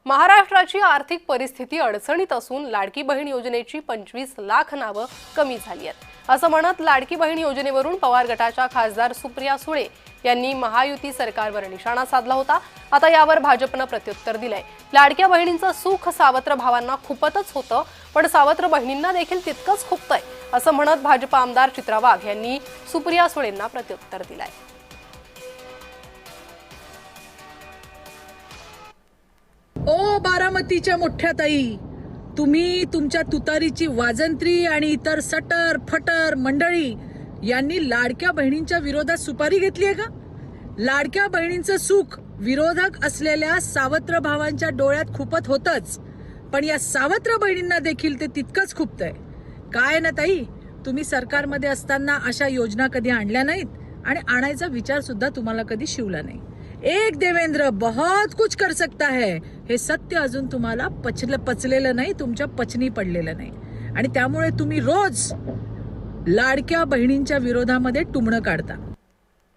महाराष्ट्राची आर्थिक परिस्थिती अडचणीत असून लाडकी बहीण योजनेची 25 लाख नावं कमी झाली आहेत असं म्हणत लाडकी बहीण योजनेवरून पवार गटाच्या खासदार सुप्रिया सुळे यांनी महायुती सरकारवर निशाणा साधला होता। आता यावर भाजपनं प्रत्युत्तर दिलंय। लाडक्या बहिणींचं सुख सावत्र भावांना खूपतच होतं, पण सावत्र बहिणींना देखील तितकंच खुपतंय असं म्हणत भाजप आमदार चित्रा वाघ यांनी सुप्रिया सुळेंना प्रत्युत्तर दिलंय। ओ बारामतीच्या मोठ्या ताई, तुम्ही तुमच्या तुतारीची वाजंत्री आणि इतर सटर फटर मंडळी यांनी लाडक्या बहिणींच्या विरोधात सुपारी घेतली आहे का? लाडक्या बहिणींचं सुख विरोधक असलेल्या सावत्र भावांच्या डोळ्यात खूपत होतच, पण या सावत्र बहिणींना देखील ते तितकंच खुपतंय। काय ना ताई, तुम्ही सरकारमध्ये असताना अशा योजना कधी आणल्या नाहीत आणि आणायचा विचार सुद्धा तुम्हाला कधी शिवला नाही। एक देवेंद्र बहुत कुछ कर सकता है हे सत्य अजून तुम्हाला पचलेलं नाही, तुमच्या पचनी पडलेलं नाही आणि त्यामुळे तुम्ही रोज लाडक्या बहिणींच्या विरोधामध्ये टुमणं काढता।